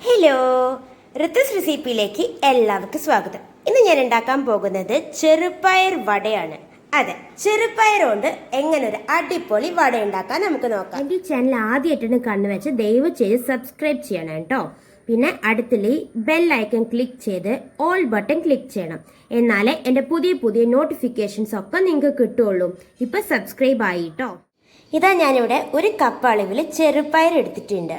Hello, Ritu's റെസിപ്പിയിലേക്ക് എല്ലാവർക്കും സ്വാഗതം. ഇന്ന് ഞാൻ ഉണ്ടാക്കാൻ പോകുന്നത് ചെറുപയർ വടയാണ്. അതെ, ചെറുപയർ കൊണ്ട് എങ്ങനെ ഒരു അടിപൊളി വട ഉണ്ടാക്കാൻ നമുക്ക് നോക്കാം. എൻ്റെ ചാനൽ ആദ്യമായിട്ടാണ് കണ്ണുവെച്ച് ദയവ് ചെയ്ത് സബ്സ്ക്രൈബ് ചെയ്യണം കേട്ടോ. പിന്നെ അടുത്തുള്ള ബെൽ ഐക്കൺ ക്ലിക്ക് ചെയ്ത് ഓൾ ബട്ടൺ ക്ലിക്ക് ചെയ്യണം. എന്നാലേ എൻ്റെ പുതിയ നോട്ടിഫിക്കേഷൻസ് ഒക്കെ നിങ്ങൾക്ക് കിട്ടുള്ളൂ. ഇപ്പം സബ്സ്ക്രൈബ് ആയി കേട്ടോ. ഇതാ ഞാനിവിടെ ഒരു കപ്പ് അളവിൽ ചെറുപയർ എടുത്തിട്ടുണ്ട്.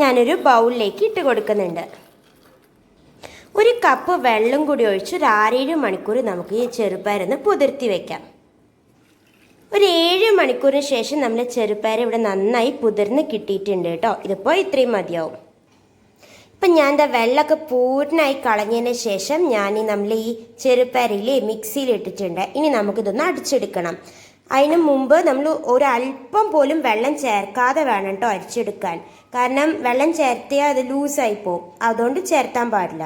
ഞാനൊരു ബൗളിലേക്ക് ഇട്ട് കൊടുക്കുന്നുണ്ട്. ഒരു കപ്പ് വെള്ളം കൂടി ഒഴിച്ച് ഒരു 6-7 മണിക്കൂർ നമുക്ക് ഈ ചെറുപയറൊന്ന് കുതിർത്തി വെക്കാം. ഒരു 7 മണിക്കൂറിന് ശേഷം നമ്മൾ ചെറുപയർ ഇവിടെ നന്നായി കുതിർന്ന് കിട്ടിയിട്ടുണ്ട് കേട്ടോ. ഇതിപ്പോൾ ഇത്രയും മതിയാവും. ഇപ്പം ഞാൻ എന്താ വെള്ളമൊക്കെ പൂർണ്ണമായി കളഞ്ഞതിന് ശേഷം നമ്മൾ ഈ ചെറുപയറിൽ മിക്സിയിൽ ഇട്ടിട്ടുണ്ട്. ഇനി നമുക്കിതൊന്ന് അടിച്ചെടുക്കണം. അതിന് മുമ്പ് നമ്മൾ ഒരല്പം പോലും വെള്ളം ചേർക്കാതെ വേണം കേട്ടോ അരിച്ചെടുക്കാൻ. കാരണം വെള്ളം ചേർത്തിയാൽ അത് ലൂസായി പോകും. അതുകൊണ്ട് ചേർത്താൻ പാടില്ല.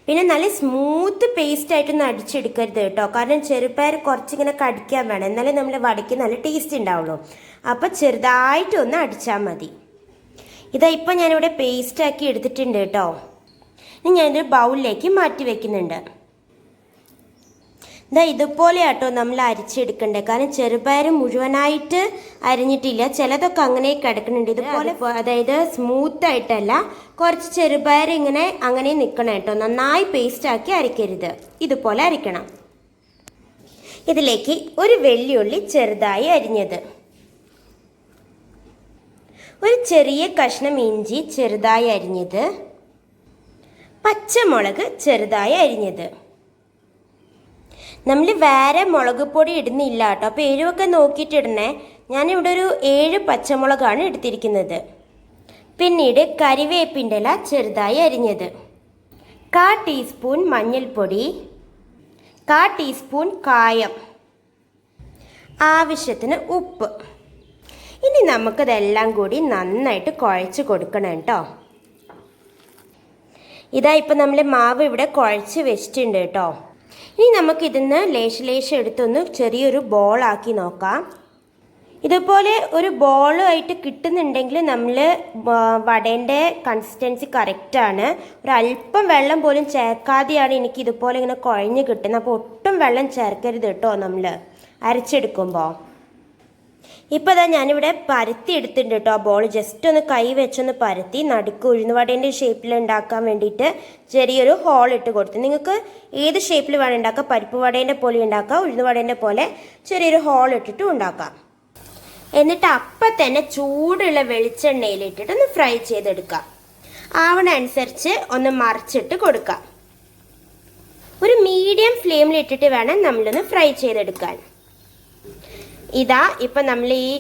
പിന്നെ നല്ല സ്മൂത്ത് പേസ്റ്റ് ആയിട്ടൊന്നും അടിച്ചെടുക്കരുത് കേട്ടോ. കാരണം ചെറുപയർ കുറച്ചിങ്ങനെ കടിക്കാൻ വേണം, എന്നാലേ നമ്മൾ വടയ്ക്ക് നല്ല ടേസ്റ്റ് ഉണ്ടാവുള്ളൂ. അപ്പം ചെറുതായിട്ടൊന്ന് അടിച്ചാൽ മതി. ഇതാ ഇപ്പം ഞാനിവിടെ പേസ്റ്റാക്കി എടുത്തിട്ടുണ്ട് കേട്ടോ. ഇനി ഞാനൊരു ബൗളിലേക്ക് മാറ്റി വെക്കുന്നുണ്ട്. ഇതാ ഇതുപോലെ കേട്ടോ നമ്മൾ അരിച്ചെടുക്കണ്ടേ. കാരണം ചെറുപയർ മുഴുവനായിട്ട് അരിഞ്ഞിട്ടില്ല, ചിലതൊക്കെ അങ്ങനെ കിടക്കുന്നുണ്ട്. ഇതുപോലെ അതായത് സ്മൂത്ത് ആയിട്ടല്ല, കുറച്ച് ചെറുപയർ ഇങ്ങനെ അങ്ങനെ നിൽക്കണം കേട്ടോ. നന്നായി പേസ്റ്റാക്കി അരയ്ക്കരുത്, ഇതുപോലെ അരയ്ക്കണം. ഇതിലേക്ക് ഒരു വെള്ളിയുള്ളി ചെറുതായി അരിഞ്ഞത്, ഒരു ചെറിയ കഷ്ണം ഇഞ്ചി ചെറുതായി അരിഞ്ഞത്, പച്ചമുളക് ചെറുതായി അരിഞ്ഞത്. നമ്മൾ വേറെ മുളക് പൊടി ഇടുന്നില്ല കേട്ടോ. അപ്പോൾ എരിവൊക്കെ നോക്കിയിട്ട് ഇടണേ. ഞാനിവിടെ ഒരു 7 പച്ചമുളകാണ് എടുത്തിരിക്കുന്നത്. പിന്നീട് കരിവേപ്പിൻ്റെ ഇല ചെറുതായി അരിഞ്ഞത്, 1/4 ടീസ്പൂൺ മഞ്ഞൾപ്പൊടി, 1/4 ടീസ്പൂൺ കായം, ആവശ്യത്തിന് ഉപ്പ്. ഇനി നമുക്കതെല്ലാം കൂടി നന്നായിട്ട് കുഴച്ച് കൊടുക്കണം കേട്ടോ. ഇതാ ഇപ്പം നമ്മൾ മാവ് ഇവിടെ കുഴച്ച് വെച്ചിട്ടുണ്ട് കേട്ടോ. ഇനി നമുക്കിതിന്ന് ലേശം എടുത്തൊന്ന് ചെറിയൊരു ബോളാക്കി നോക്കാം. ഇതുപോലെ ഒരു ബോളായിട്ട് കിട്ടുന്നുണ്ടെങ്കിൽ നമ്മൾ വടേൻ്റെ കൺസിസ്റ്റൻസി കറക്റ്റാണ്. ഒരല്പം വെള്ളം പോലും ചേർക്കാതെയാണ് എനിക്ക് ഇതുപോലെ ഇങ്ങനെ കുഴഞ്ഞ് കിട്ടുന്നത്. അപ്പോൾ ഒട്ടും വെള്ളം ചേർക്കരുത് കേട്ടോ നമ്മൾ അരച്ചെടുക്കുമ്പോൾ. ഇപ്പോൾ അതാ ഞാനിവിടെ പരത്തി എടുത്തിട്ടുണ്ട് കേട്ടോ. ബോൾ ജസ്റ്റ് ഒന്ന് കൈ വെച്ചൊന്ന് പരത്തി നടുക്ക് ഉഴുന്നുവടേൻ്റെ ഷേപ്പിൽ ഉണ്ടാക്കാൻ വേണ്ടിയിട്ട് ചെറിയൊരു ഹോൾ ഇട്ട് കൊടുത്തു. നിങ്ങൾക്ക് ഏത് ഷേപ്പിൽ വേണം ഉണ്ടാക്കാം. പരിപ്പ് വടേൻ്റെ പോലെ ഉണ്ടാക്കാം, ഉഴുന്നുവടേൻ്റെ പോലെ ചെറിയൊരു ഹോൾ ഇട്ടിട്ടും ഉണ്ടാക്കാം. എന്നിട്ട് അപ്പം തന്നെ ചൂടുള്ള വെളിച്ചെണ്ണയിലിട്ടിട്ട് ഒന്ന് ഫ്രൈ ചെയ്തെടുക്കാം. ആവണ അനുസരിച്ച് ഒന്ന് മറിച്ചിട്ട് കൊടുക്കാം. ഒരു മീഡിയം ഫ്ലെയിമിലിട്ടിട്ട് വേണം നമ്മളൊന്ന് ഫ്രൈ ചെയ്തെടുക്കാൻ. ഇതാ ഇപ്പം നമ്മൾ ഈ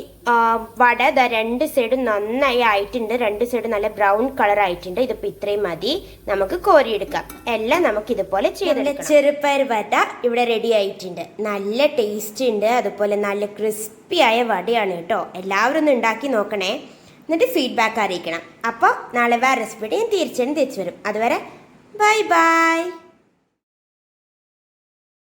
വട 2 സൈഡും നന്നായി ആയിട്ടുണ്ട്. 2 സൈഡ് നല്ല ബ്രൗൺ കളർ ആയിട്ടുണ്ട്. ഇതിപ്പോൾ ഇത്രയും മതി, നമുക്ക് കോരിയെടുക്കാം. എല്ലാം നമുക്ക് ഇതുപോലെ ചെയ്തെടുക്കാം. ചെറുപയർ വട ഇവിടെ റെഡി ആയിട്ടുണ്ട്. നല്ല ടേസ്റ്റ് ഉണ്ട്, അതുപോലെ നല്ല ക്രിസ്പി ആയ വടയാണ് കേട്ടോ. എല്ലാവരും ഒന്ന് ഉണ്ടാക്കി നോക്കണേ, എന്നിട്ട് ഫീഡ്ബാക്ക് അറിയിക്കണം. അപ്പോൾ നാളെ വേറെ റെസിപ്പിയുടെ ഞാൻ തീർച്ചയായും തിരിച്ചു വരും. അതുവരെ ബൈ ബൈ.